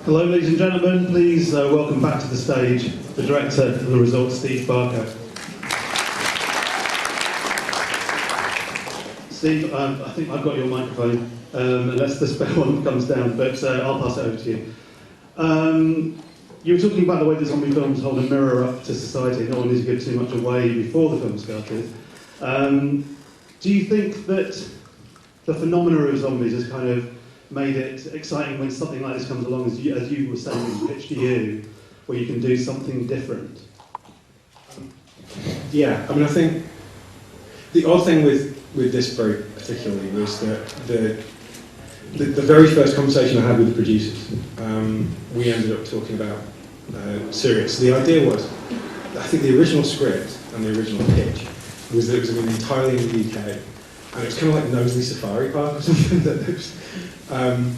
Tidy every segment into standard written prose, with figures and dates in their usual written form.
Hello, ladies and gentlemen. Please welcome back to the stage the director of the ReZort, Steve Barker. Steve, I think I've got your microphone, unless the spare one comes down, but I'll pass it over to you. You were talking about the way the zombie films hold a mirror up to society. No one needs to give too much away before the film started. Do you think that the phenomena of zombies has kind of made it exciting when something like this comes along, as you were saying in the pitch to you, where you can do something different? Yeah, I mean, I think the odd thing with this very particularly was that the very first conversation I had with the producers, we ended up talking about Sirius. The idea was, I think the original script and the original pitch was that it was entirely in the UK, and it was kind of like Knowsley Safari Park or something. That it was, and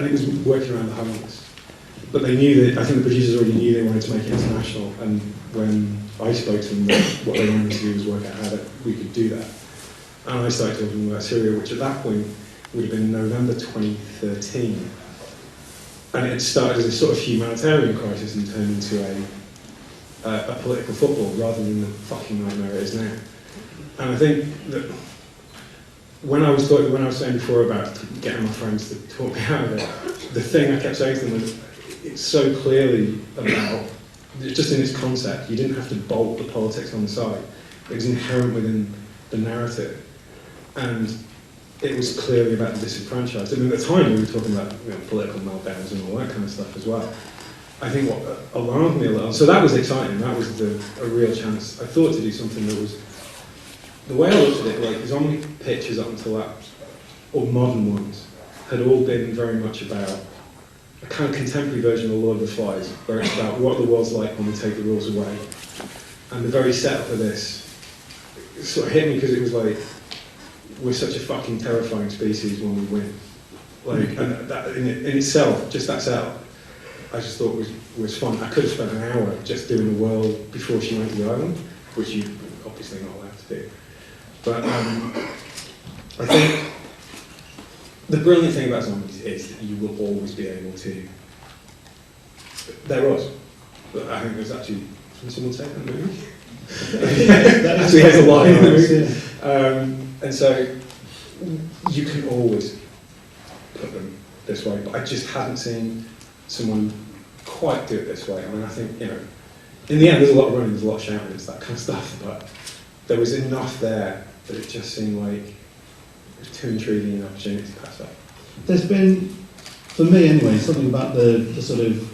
it was working around the homeless. But they knew that, I think the producers already knew they wanted to make it international, and when I spoke to them, what they wanted to do was work out how that we could do that. And I started talking about Syria, which at that point would have been November 2013. And it had started as a sort of humanitarian crisis and turned into a political football rather than the fucking nightmare it is now. And I think that when I was saying before about getting my friends to talk me out of it, the thing I kept saying to them was, it's so clearly about, just in its concept, you didn't have to bolt the politics on the side. It was inherent within the narrative. And it was clearly about the disenfranchised. I mean, at the time we were talking about political meltdowns and all that kind of stuff as well. I think what alarmed me a little, so that was exciting, that was a real chance. I thought to do something that was, the way I looked at it, like zombie pitches up until that, or modern ones, had all been very much about a kind of contemporary version of The Lord of the Flies, where it's about what the world's like when we take the rules away. And the very setup of this sort of hit me because it was like, we're such a fucking terrifying species when we win. Like, and that in itself, just that setup, I just thought was fun. I could have spent an hour just doing the world before she went to the island, which you're obviously not allowed to do. But I think the brilliant thing about zombies is that you will always be able to. There was, but I think there's actually. Can someone say that movie? Actually, has a line in the movie. And so you can always put them this way, but I just hadn't seen someone quite do it this way. I mean, I think, in the end, there's a lot of running, there's a lot of shouting, there's that kind of stuff, but there was enough there that it just seemed like it was too intriguing an opportunity to pass up. There's been, for me anyway, something about the sort of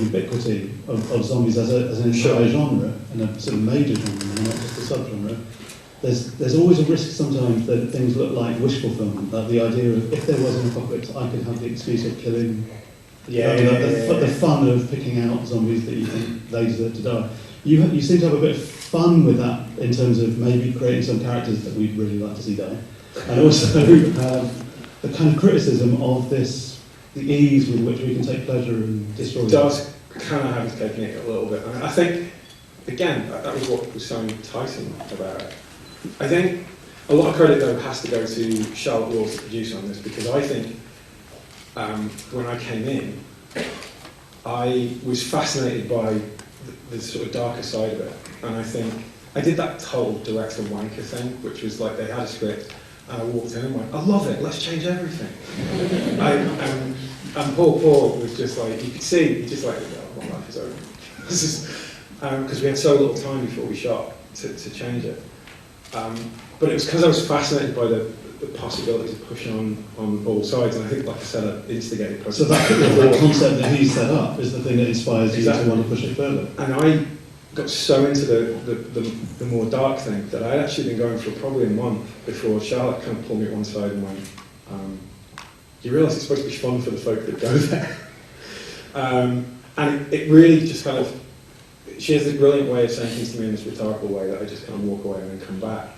ubiquity of zombies as an entire genre, and a sort of major genre, not just a subgenre. There's always a risk sometimes that things look like wish fulfillment, like the idea of if there was an apocalypse, I could have the excuse of killing. The fun of picking out zombies that you think they deserve to die. You seem to have a bit of fun with that in terms of maybe creating some characters that we'd really like to see die, and also the kind of criticism of this, the ease with which we can take pleasure in destroying. It does kind of have its cake and eat it a little bit. I think, again, that was what was so enticing about it. I think a lot of credit, though, has to go to Charlotte Walls, the producer, on this, because I think when I came in, I was fascinated by the sort of darker side of it. And I think I did that total director wanker thing, which was like they had a script, and I walked in and went, I love it, let's change everything. And Paul was just like, you could see, he just like, oh, my life is over. Because we had so little time before we shot to change it. But it was because I was fascinated by the possibilities of pushing on all sides, and I think, like I said, I instigated process. So that concept that he set up is the thing that inspires you to want to push it further. And I got so into the more dark thing that I'd actually been going for probably a month before Charlotte kind of pulled me at one side and went, you realise it's supposed to be fun for the folk that go there. And it really just kind of, she has this brilliant way of saying things to me in this rhetorical way that I just kind of walk away and then come back.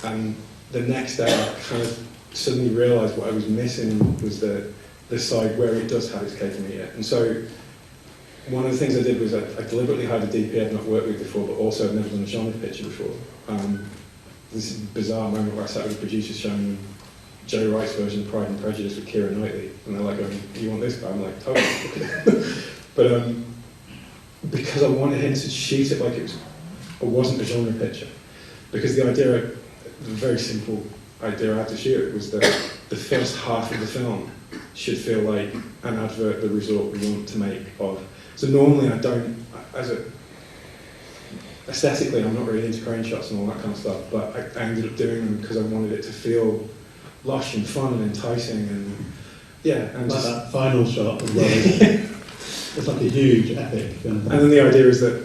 And the next day I kind of suddenly realised what I was missing was the side where it does have its cake and eat it. And so one of the things I did was I deliberately hired a DP I'd not worked with before, but also I'd never done a genre picture before. This bizarre moment where I sat with the producers showing them Joe Wright's version of Pride and Prejudice with Keira Knightley, and they're like, you want this guy? I'm like, totally. But because I wanted him to shoot it like it wasn't a genre picture. Because the very simple idea I had to shoot was that the first half of the film should feel like an advert the ReZort we want to make of. So normally aesthetically I'm not really into crane shots and all that kind of stuff, but I ended up doing them because I wanted it to feel lush and fun and enticing and like that final shot as well. It's like a huge epic. And then the idea is that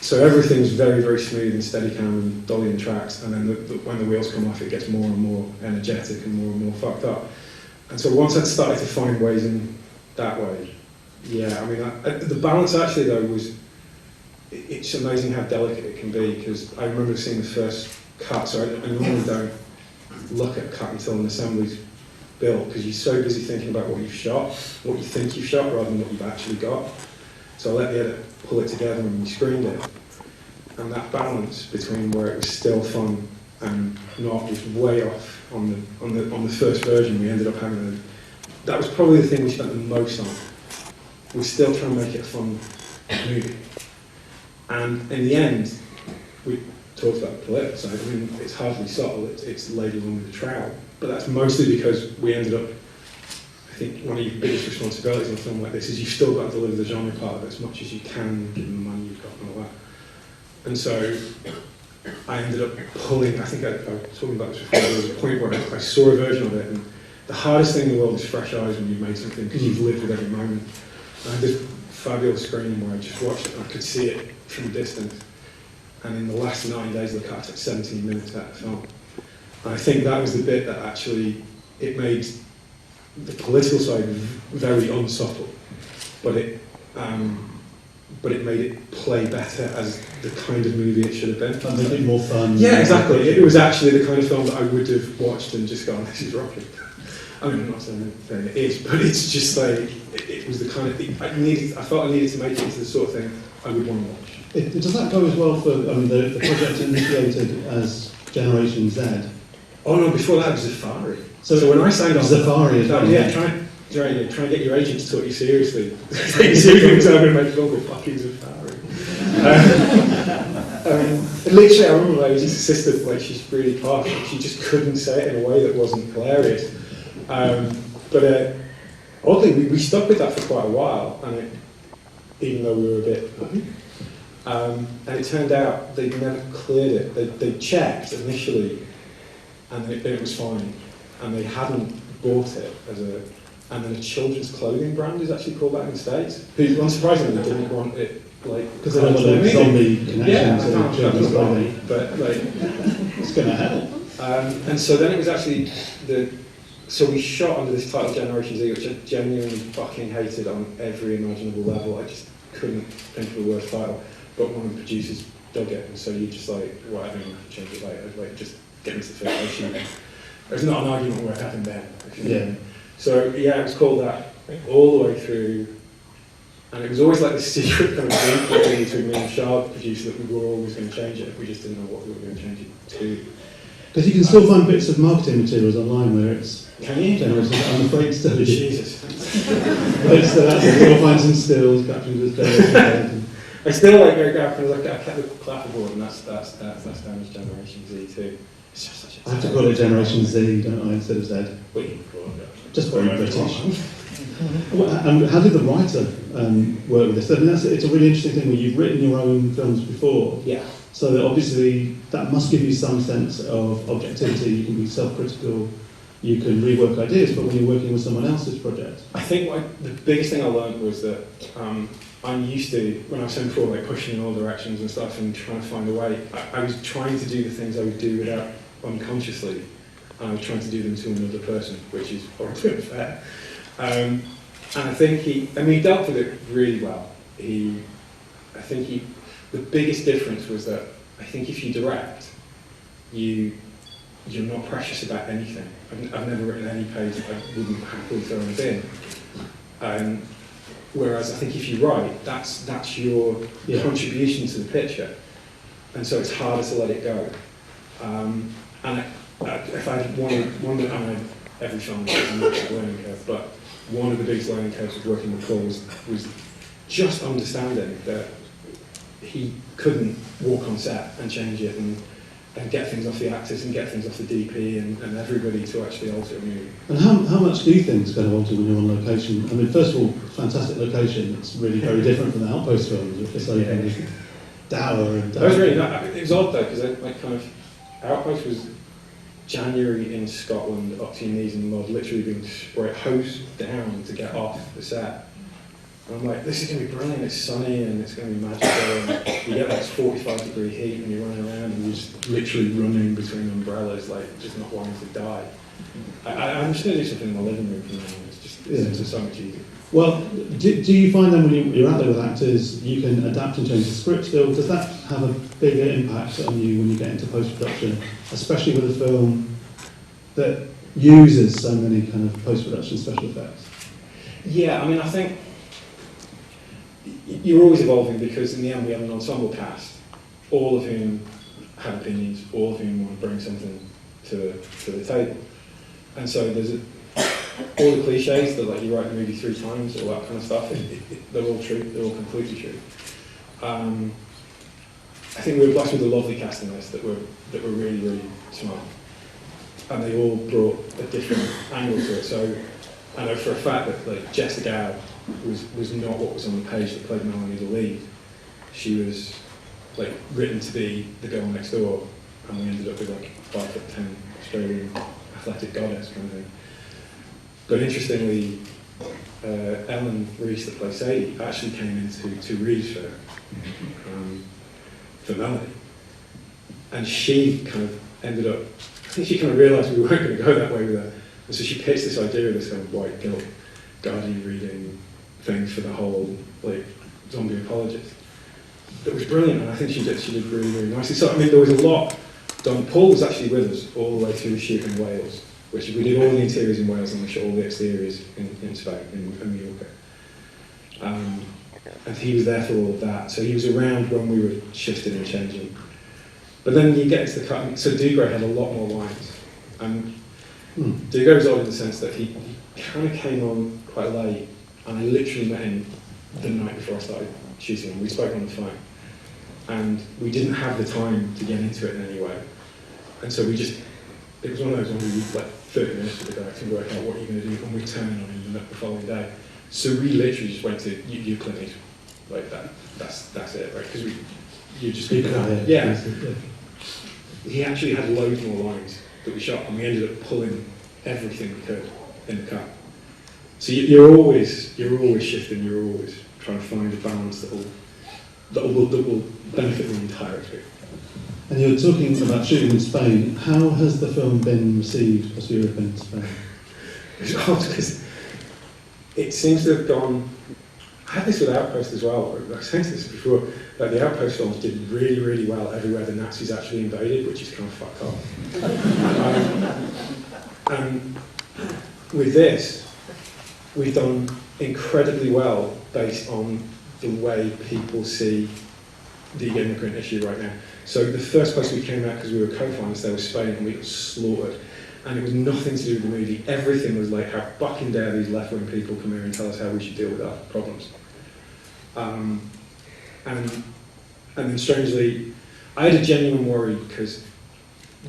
so everything's very, very smooth and Steadicam and dolly and tracks, and then when the wheels come off, it gets more and more energetic and more fucked up. And so once I'd started to find ways in that way, I mean, the balance actually though was, it's amazing how delicate it can be, because I remember seeing the first cut, so I normally don't look at a cut until an assembly's built, because you're so busy thinking about what you've shot, what you think you've shot, rather than what you've actually got. So I let the editor pull it together and we screened it. And that balance between where it was still fun and not was way off on the first version. We ended up having that was probably the thing we spent the most on. We're still trying to make it a fun movie. And in the end, we talked about the political side. I mean, it's hardly subtle, it's labelled on with a trowel. But that's mostly because we ended up, I think one of your biggest responsibilities in a film like this is you've still got to deliver the genre part of it as much as you can, given the money you've got and all that. And so I ended up pulling, I think I was talking about this before, there was a point where I saw a version of it, and the hardest thing in the world is fresh eyes when you've made something, because you've lived with every moment. And I had this fabulous screening where I just watched it and I could see it from a distance. And in the last 9 days of the cut, I took 17 minutes out of the film. And I think that was the bit that actually, it made the political side very unsubtle, but it made it play better as the kind of movie it should have been. And made it more fun. Yeah, exactly. It was actually the kind of film that I would have watched and just gone, this is rocking. I mean, I'm not saying that it is, but it's just like, it was the kind of thing, I felt I needed to make it into the sort of thing I would want to watch. Does that go as well for, I mean, the project initiated as Generation Z? Oh no, before that it was Safari. So when I signed on... Safari as well. Yeah, try and get your agent to talk you seriously. Take you seriously because I'm going to make a film with fucking Safari. Literally, I remember my agent's assistant, like, she's really posh, and she just couldn't say it in a way that wasn't hilarious. But oddly, we stuck with that for quite a while, and even though we were a bit... and it turned out they'd never cleared it. They checked initially, and it was fine. And they hadn't bought it and then a children's clothing brand is actually called that in the States, who unsurprisingly didn't want it, like, because they don't want a zombie connection to children's clothing. But like, it's going to help. And so then it was actually so we shot under this title Generation Z, which I genuinely fucking hated on every imaginable level. I just couldn't think of a worse title. But one of the producers dug it, and so you just like, whatever, you have to change it later. Like, just get into the fixation. There's not an argument where it happened then. Yeah. So yeah, it was called that all the way through, and it was always like this secret kind of thing between me and Charles, the producer, that we were always going to change it. We just didn't know what we were going to change it to. Because you can still find bits of marketing materials online where it's... Can you? I'm afraid still. Jesus. But it's still out there. You'll find some stills captured as days. I still like go back and look at the clapperboard, and that's damaged Generation Z too. It's just such a... I have to call it Generation Z, don't I, instead of Z? Well, you can call it. Just very British. And how did the writer work with this? I mean, it's a really interesting thing where you've written your own films before. Yeah. So that obviously that must give you some sense of objectivity. You can be self-critical, you can rework ideas, but when you're working with someone else's project... I think the biggest thing I learned was that I'm used to, when I was saying before, like pushing in all directions and stuff and trying to find a way, I was trying to do the things I would do without unconsciously, and I was trying to do them to another person, which is horribly unfair. And I think he dealt with it really well. The biggest difference was that I think if you direct, you're not precious about anything. I've never written any page that I wouldn't happily throw in a bin. Whereas I think if you write, that's your contribution to the picture, and so it's harder to let it go. And if I had one that I know every film has a massive learning curve, but one of the biggest learning curves of working with Paul was just understanding that he couldn't walk on set and change it and get things off the actors and get things off the DP and everybody to actually alter a movie. And how much do things go alter when you're on location? I mean, first of all, fantastic location. It's really very different from the Outpost films, which are so kind of dour and That was really it was odd though, because like kind of Outpost was January in Scotland, up to your knees in mud, literally being sprayed hosed down to get off the set. And I'm like, this is going to be brilliant, it's sunny and it's going to be magical, and you get like 45-degree heat and you're running around and you're just literally running between umbrellas, like just not wanting to die. I'm just going to do something in the living room from now on, it's just so much easier. Well, do you find then when you're out there with actors, you can adapt and change the script still? Does that have a bigger impact on you when you get into post-production, especially with a film that uses so many kind of post-production special effects? Yeah, I mean, I think you're always evolving because in the end we have an ensemble cast, all of whom have opinions, all of whom want to bring something to the table. And so there's all the cliches that like you write the movie 3 times, all that kind of stuff, they're all true, they're all completely true. I think we were blessed with a lovely casting list that were really, really smart. And they all brought a different angle to it. So I know for a fact that like Jessica Gow was not what was on the page that played Melanie the lead. She was like written to be the girl next door, and we ended up with like 5'10" Australian athletic goddess kind of thing. But interestingly, Ellen Reese, that plays Sadie, actually came into Reeves for Melanie, and she kind of ended up. I think she kind of realised we weren't going to go that way with her, and so she pitched this idea of this kind of white guilt Guardian reading thing for the whole like zombie apologist. That was brilliant, and I think she did really, really nicely. So I mean, there was a lot done. Paul was actually with us all the way through the shoot in Wales, which we did all the interiors in Wales and we shot all the exteriors in Spain, in Mallorca. And he was there for all of that, so he was around when we were shifting and changing. But then you get into the cut, so Dougray had a lot more lines. And Dougray was odd in the sense that he kind of came on quite late, and I literally met him the night before I started shooting him. We spoke on the phone, and we didn't have the time to get into it in any way. And so it was one of those ones where we like 30 minutes with the guy to work out what you're going to do, and we turned on him the following day. So we literally just went to Euclid, like that. That's it, right? Because you just yeah. He actually had loads more lines that we shot, and we ended up pulling everything we could in the cut. So you're always shifting. You're always trying to find a balance that will benefit the entire experience. And you're talking about shooting in Spain. How has the film been received across Europe and Spain? It's odd because it seems to have gone. I had this with Outpost as well. I was saying this before, that the Outpost films did really, really well everywhere the Nazis actually invaded, which is kind of fucked up. And with this, we've done incredibly well based on the way people see the immigrant issue right now. So the first place we came out, because we were co-finalists there, was Spain, and we got slaughtered. And it was nothing to do with the movie. Everything was like, how fucking dare these left-wing people come here and tell us how we should deal with our problems. And then strangely, I had a genuine worry because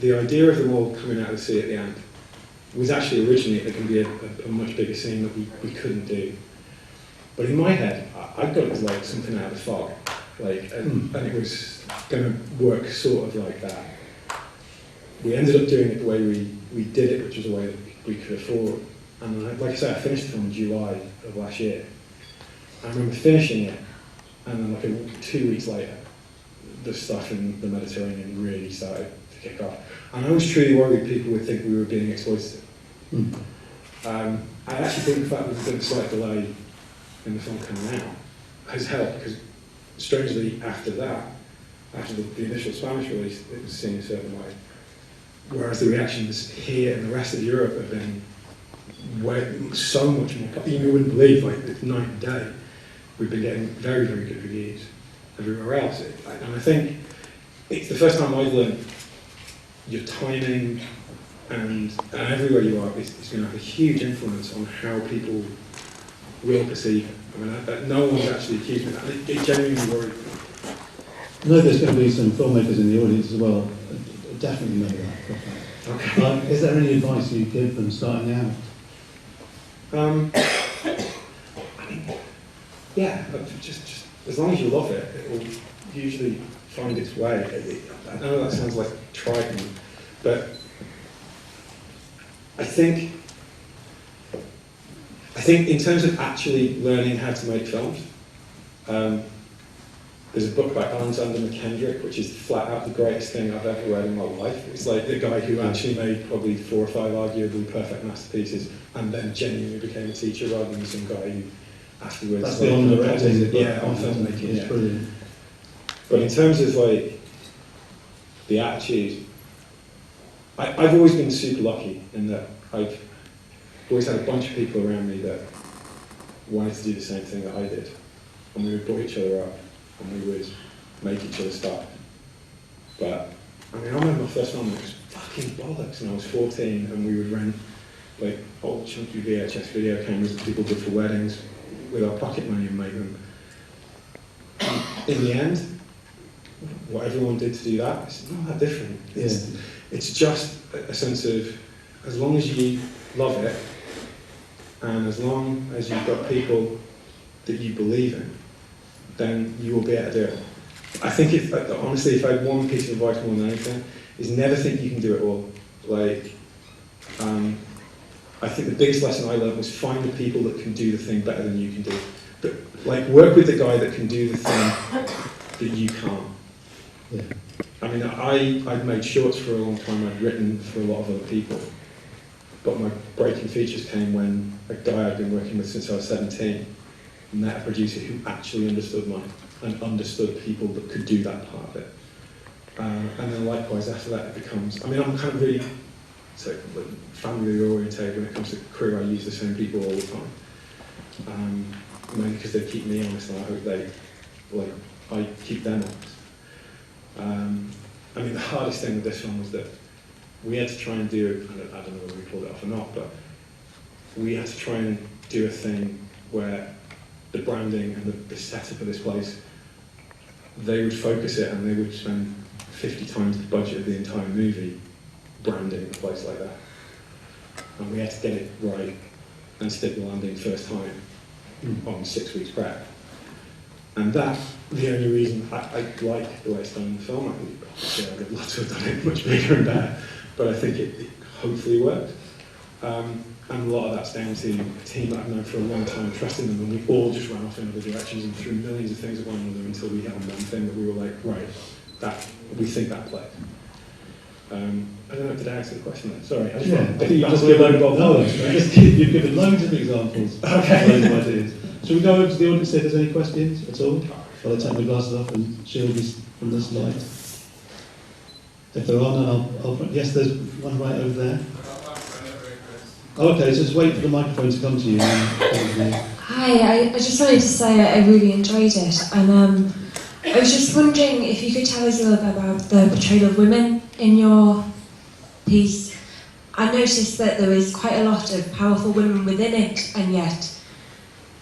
the idea of them all coming out of the sea at the end was actually originally going to be a much bigger scene that we couldn't do. But in my head, I got it as like something out of the fog, like, and it was going to work sort of like that. We ended up doing it the way we did it, which was a way that we could afford. And like I said, I finished the film in July of last year. I remember finishing it, and then like 2 weeks later, the stuff in the Mediterranean really started to kick off. And I was truly worried people would think we were being exploitative. I actually think the fact that there's been a slight delay in the film coming out has helped, because strangely after that, after the initial Spanish release, it was seen a certain way. Whereas the reactions here and the rest of Europe have been so much more popular. You wouldn't believe, like, it's night and day. We've been getting very, very good reviews everywhere else. And I think it's the first time I've learned your timing, and everywhere you are, it's going to have a huge influence on how people will perceive it. I mean, no one's actually accused me of that. It genuinely worried me. I know there's going to be some filmmakers in the audience as well. I definitely know that for a fact. Okay. Is there any advice you give them starting out? Yeah, just as long as you love it, it will usually find its way. I know that sounds like trite, but I think in terms of actually learning how to make films, there's a book by Alexander McKendrick, which is flat out the greatest thing I've ever read in my life. It's like the guy who actually made probably 4 or 5 arguably perfect masterpieces and then genuinely became a teacher rather than some guy who afterwards... That's the on-directing. Yeah, on filmmaking. It's brilliant. But in terms of like the attitude, I've always been super lucky in that I've always had a bunch of people around me that wanted to do the same thing that I did. And we would build each other up and we would make each other stop. But, I mean, I remember my first film, it was fucking bollocks, and I was 14 and we would rent like old chunky VHS video cameras that people did for weddings with our pocket money and make them. In the end, what everyone did to do that is not that different. It's just a sense of, as long as you love it, and as long as you've got people that you believe in, then you will be able to do it. I think honestly, if I had one piece of advice more than anything, is never think you can do it all. Like, I think the biggest lesson I learned was find the people that can do the thing better than you can do. But like, work with the guy that can do the thing that you can't. Yeah. I mean, I'd made shorts for a long time, I'd written for a lot of other people, but my breaking features came when a guy I'd been working with since I was 17 met a producer who actually understood mine and understood people that could do that part of it. And then likewise after that it becomes, I mean, I'm kind of really family oriented when it comes to career. I use the same people all the time. Mainly because they keep me honest and I hope I keep them honest. I mean, the hardest thing with this one was that we had to try and do, I don't know whether we pulled it off or not, but we had to try and do a thing where the branding and the setup of this place, they would focus it and they would spend 50 times the budget of the entire movie branding a place like that. And we had to get it right and stick the landing first time on 6 weeks prep. And that's the only reason I like the way it's done in the film. Obviously, I'd love to have done it much bigger and better, but I think it hopefully worked. And a lot of that's down to a team that I've known for a long time, trusting them, and we all just ran off in other directions and threw millions of things at one another until we hit on one thing that we were like, right, we think that played. I don't know, did I answer the question there? Sorry, I just want to you've given loads of examples. Okay. Loads of ideas. Shall we go over to the audience, see if there's any questions at all? While I take my glasses off and shield this from this light. If there are none, I'll yes, there's one right over there. Oh, okay, so just wait for the microphone to come to you. Hi, I just wanted to say I really enjoyed it, and I was just wondering if you could tell us a little bit about the portrayal of women in your piece. I noticed that there was quite a lot of powerful women within it, and yet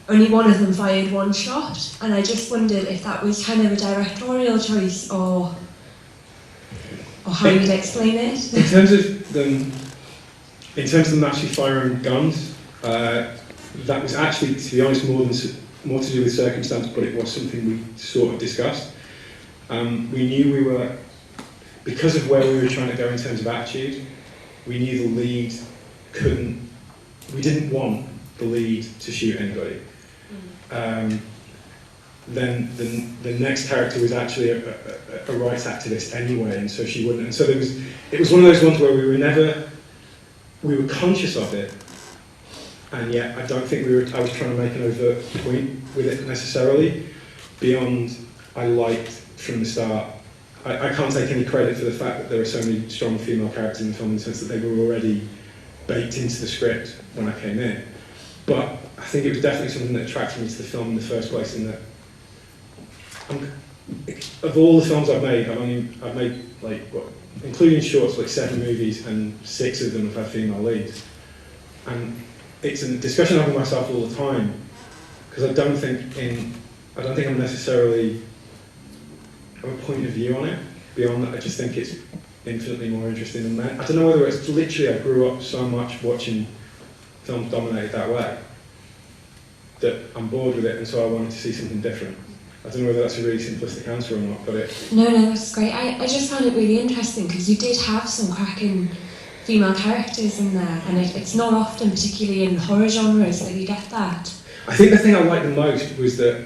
only one of them fired one shot, and I just wondered if that was kind of a directorial choice or how you'd explain it. In terms of them actually firing guns, that was actually, to be honest, more to do with circumstance, but it was something we sort of discussed. We knew we were, because of where we were trying to go in terms of attitude, we knew the lead we didn't want the lead to shoot anybody. Then the next character was actually a rights activist anyway, and so she wouldn't. And so it was one of those ones where we were conscious of it, and yet I don't think I was trying to make an overt point with it necessarily, beyond I liked from the start. I can't take any credit for the fact that there are so many strong female characters in the film in the sense that they were already baked into the script when I came in. But I think it was definitely something that attracted me to the film in the first place, in that of all the films I've made like, including shorts, like 7 movies, and 6 of them have had female leads. And it's a discussion I have with myself all the time, because I don't think I'm necessarily have a point of view on it. Beyond that, I just think it's infinitely more interesting than men. I don't know whether it's literally I grew up so much watching films dominated that way that I'm bored with it, and so I wanted to see something different. I don't know whether that's a really simplistic answer or not, but No, that's great. I just found it really interesting because you did have some cracking female characters in there, and it's not often, particularly in horror genres, that you get that. I think the thing I liked the most was that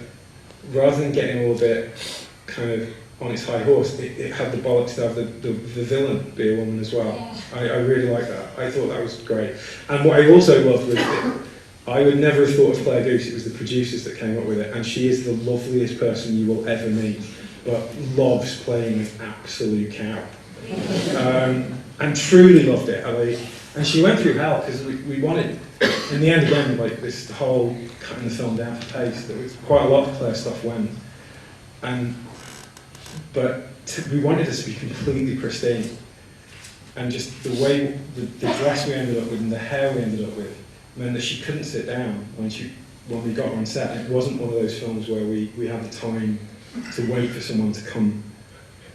rather than getting all a bit kind of on its high horse, it had the bollocks to have the villain be a woman as well. Yeah. I really liked that. I thought that was great. And what I also loved was that I would never have thought of Claire Goose. It was the producers that came up with it, and she is the loveliest person you will ever meet, but loves playing an absolute cow. And truly loved it. And she went through hell, because we wanted, in the end again, like this whole cutting the film down for pace, there was quite a lot of Claire stuff went. But we wanted it to be completely pristine. And just the way the dress we ended up with and the hair we ended up with meant that she couldn't sit down when we got her on set. It wasn't one of those films where we had the time to wait for someone to come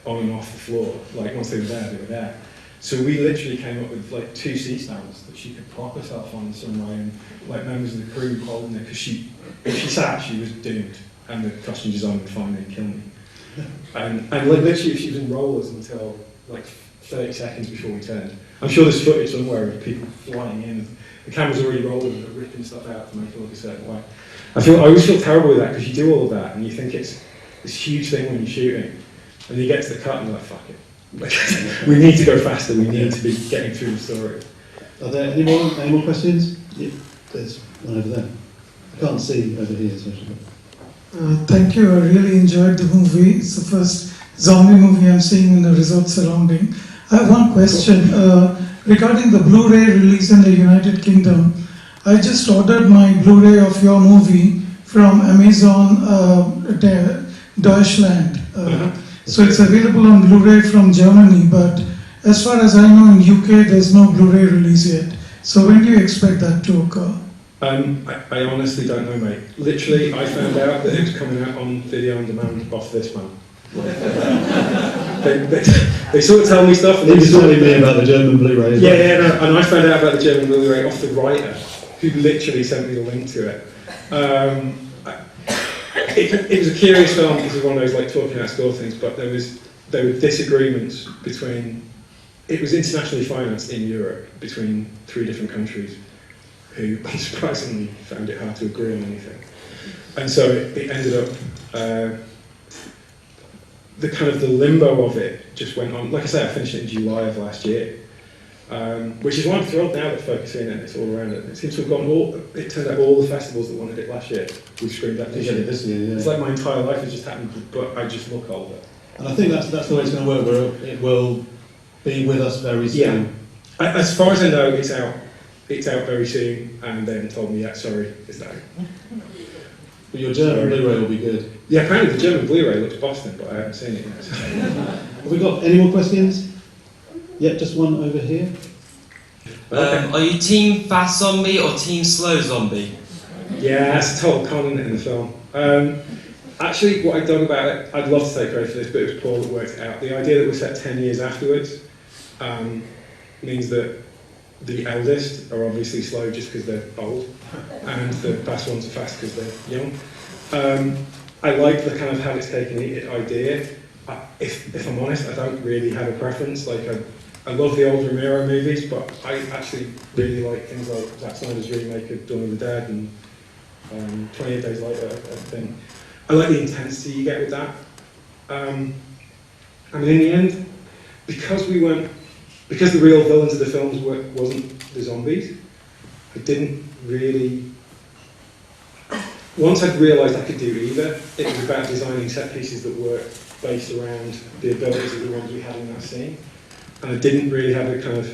on and off the floor. Like once they were there. So we literally came up with like 2 seat stands that she could prop herself on in some way, and like members of the crew holding it, because if she sat, she was doomed, and the costume designer would find me and kill me. And like literally she was in rollers until like 30 seconds before we turned. I'm sure there's footage somewhere of people flying in. The camera's already rolling and they're ripping stuff out to make it look a certain way. I always feel terrible with that, because you do all of that and you think it's this huge thing when you're shooting, and you get to the cut and you're like, fuck it. We need to go faster, we need to be getting through the story. Are there any more questions? Yeah, there's one over there. I can't see over here, so Thank you, I really enjoyed the movie. It's the first zombie movie I'm seeing in a resort surrounding. I have one question regarding the Blu-ray release in the United Kingdom. I just ordered my Blu-ray of your movie from Amazon Deutschland. So it's available on Blu-ray from Germany, but as far as I know, in UK there's no Blu-ray release yet. So when do you expect that to occur? I honestly don't know, mate. Literally, I found out that it was coming out on video on demand off this man. They sort of tell me stuff. And he was telling me about the German Blu-ray. Yeah, and I found out about the German Blu-ray off the writer, who literally sent me the link to it. It was a curious film because of one of those like talking out store things, but there were disagreements between. It was internationally financed in Europe between 3 different countries, who unsurprisingly found it hard to agree on anything. And so it ended up, the kind of the limbo of it just went on. Like I say, I finished it in July of last year, which is why I'm thrilled now that focusing and it's all around it. It seems to have gotten it turned out all the festivals that wanted it last year, we've screened that this year. Yeah. It's like my entire life has just happened, but I just look older. And I think that's the way it's going to work, where it will be with us very soon. Yeah. As far as I know, it's out. It's out very soon, and they haven't told me yet. Sorry, it's out. But your German Blu-ray will be good. Yeah, apparently the German Blu-ray looks Boston, but I haven't seen it yet. Have we got any more questions? Yeah, just one over here. Are you team fast zombie or team slow zombie? Yeah, that's a total con in the film. Actually, what I dug about it, I'd love to take credit for this, but it was Paul that worked it out. The idea that we're set 10 years afterwards means that the eldest are obviously slow just because they're old, and the fast ones are fast because they're young. I like the kind of how it's taken the idea. If I'm honest, I don't really have a preference. Like I love the old Romero movies, but I actually really like things like Zack Snyder's remake of Dawn of the Dead and 28 Days Later, I think. I like the intensity you get with that. I mean, in the end, because the real villains of the films wasn't the zombies, I didn't really. Once I'd realised I could do either, it was about designing set pieces that were based around the abilities of the ones we had in that scene. And I didn't really have a kind of,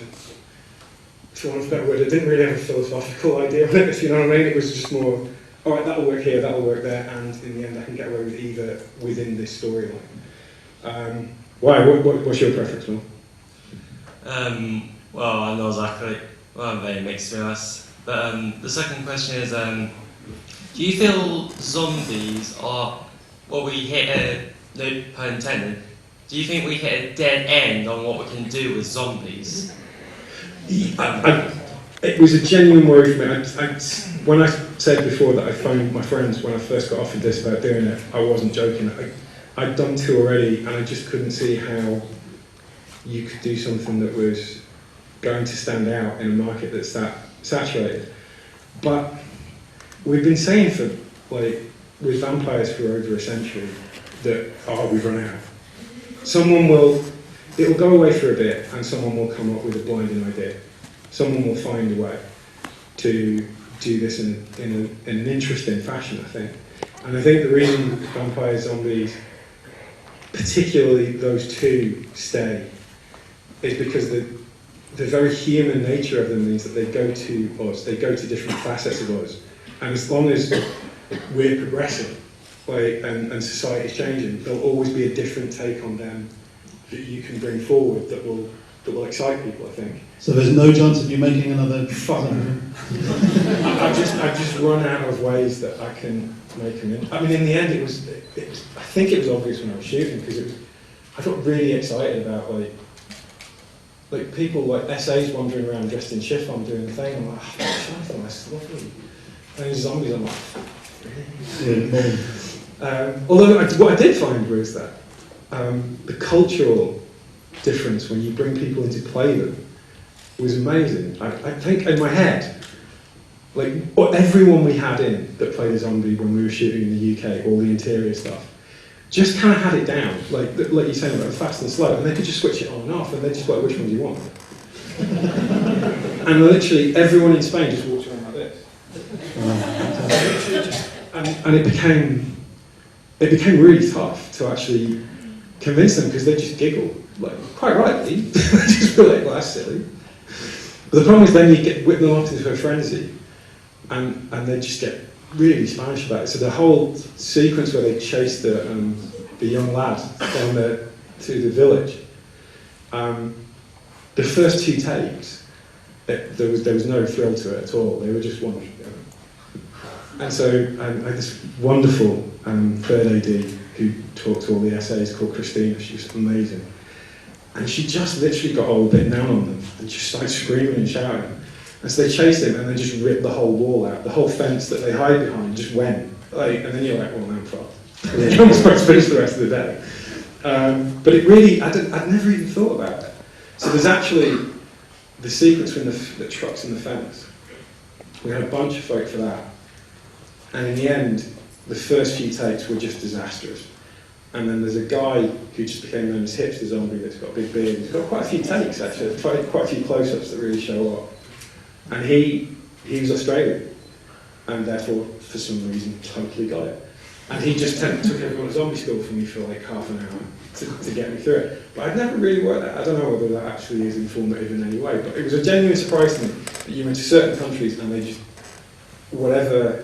for want of a better word, I didn't really have a philosophical idea of it, if you know what I mean. It was just more, all right, that'll work here, that'll work there, and in the end I can get away with either within this storyline. Why? What's your preference, Will? Well, I know exactly. Well, I'm very mixed to be honest. But the second question is, do you feel zombies are, well, we hit a, no pun intended, do you think we hit a dead end on what we can do with zombies? It was a genuine worry for me. When I said before that I phoned my friends when I first got offered this about doing it, I wasn't joking. I'd done 2 already, and I just couldn't see how you could do something that was going to stand out in a market that's that saturated. But we've been saying for, like, with vampires for over a century that, we've run out. It'll go away for a bit, and someone will come up with a blinding idea. Someone will find a way to do this in an interesting fashion, I think. And I think the reason vampires, zombies, particularly those two, stay is because the very human nature of them means that they go to us, they go to different facets of us. And as long as we're progressing, and society's changing, there'll always be a different take on them that you can bring forward that will excite people, I think. So there's no chance of you making another... Fuck. I've just run out of ways that I can make them in. I mean, in the end, it was I think it was obvious when I was shooting, because I got really excited about like people like SAs wandering around dressed in chiffon doing the thing. I'm like, chiffon, that's lovely. And then zombies, I'm like, really? Yeah, although what I did find was that the cultural difference when you bring people in to play them was amazing. I think in my head, like everyone we had in that played a zombie when we were shooting in the UK, all the interior stuff, just kind of had it down, like you're saying about fast and slow, and they could just switch it on and off, and they just like, which one do you want? And literally everyone in Spain just walked around like this. And it became really tough to actually convince them, because they just giggle, like quite rightly. They just feel like, well, that's silly. But the problem is then you get whip them off into a frenzy, and they just get really Spanish about it. So the whole sequence where they chase the young lad down to the village, the first 2 takes, there was no thrill to it at all. They were just one. And so I had this wonderful third AD who talked to all the SAs called Christina. She was amazing. And she just literally got all bitten down on them and just started screaming and shouting. And so they chased him and they just ripped the whole wall out. The whole fence that they hide behind just went. And then you're like, well, now I'm fucked. You're almost supposed to finish the rest of the day. But it really, I'd never even thought about it. So there's actually the sequence when the truck's in the fence. We had a bunch of folk for that. And in the end, the first few takes were just disastrous. And then there's a guy who just became known as Hipster Zombie that's got a big beard. He's got quite a few takes, actually, quite a few close-ups that really show up. And he was Australian, and therefore, for some reason, totally got it. And he just took everyone to zombie school for me for like half an hour to get me through it. But I'd never really worked that. I don't know whether that actually is informative in any way, but it was a genuine surprise to me that you went to certain countries and they just, whatever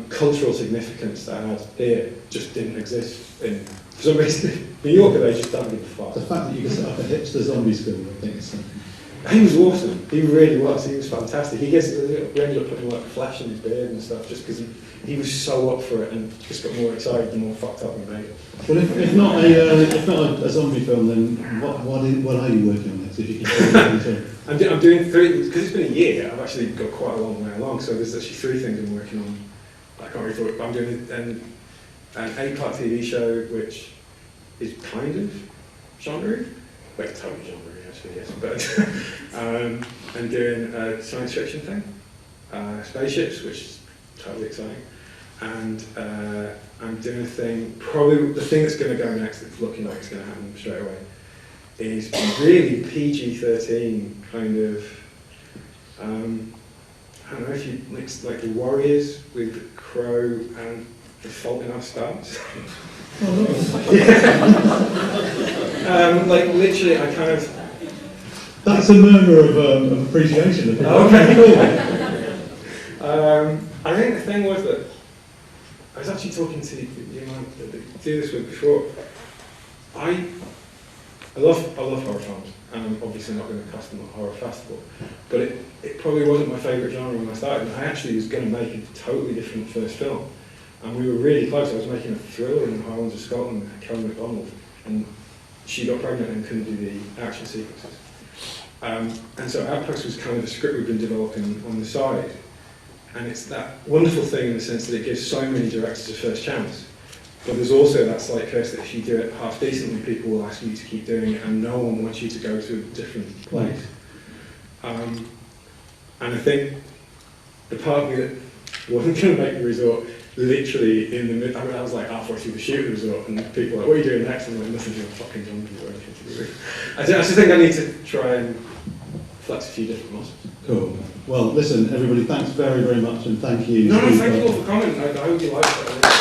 cultural significance that had here just didn't exist in, for some reason. New Yorker, they just don't give a fuck. The fact that you could set up a hipster zombie school, I think, is something. He was awesome. He really was. He was fantastic. We ended up putting like flash in his beard and stuff just because he was so up for it and just got more excited the more fucked up we made it. Well, if not a zombie film, then what are you working on next? If you can I'm doing 3, because it's been a year. I've actually got quite a long way along. So there's actually 3 things I'm working on. I can't really talk. I'm doing an 8-part TV show which is kind of genre, well, it's totally genre. Yes, but I'm doing a science fiction thing, spaceships, which is totally exciting, and I'm doing a thing, probably the thing that's going to go next, that's looking like it's going to happen straight away, is really PG-13 kind of, I don't know if you mix like the Warriors with the Crow and The Fault in Our Stars. Like literally, I kind of. That's a murmur of appreciation. Okay, cool. I think the thing was that I was actually talking to the man that I do this with before. I love horror films. and I'm obviously not going to custom a horror festival. But it probably wasn't my favourite genre when I started, and I actually was going to make a totally different first film. And we were really close. I was making a thriller in the Highlands of Scotland with Kelly MacDonald, and she got pregnant and couldn't do the action sequences. And so Outpost was kind of a script we've been developing on the side. And it's that wonderful thing in the sense that it gives so many directors a first chance. But there's also that slight curse that if you do it half decently, people will ask you to keep doing it, and no one wants you to go to a different place. And I think the part of me that wasn't going to make the ReZort, literally in the mid, I was like halfway through the shoot of the ReZort, and people were like, what are you doing next? And I'm like, nothing to do with fucking zombies or anything to do with. I just think I need to try and flex a few different muscles. Cool. Well, listen, everybody, thanks very, very much, and thank you. No, thank you all for coming. I hope you liked it.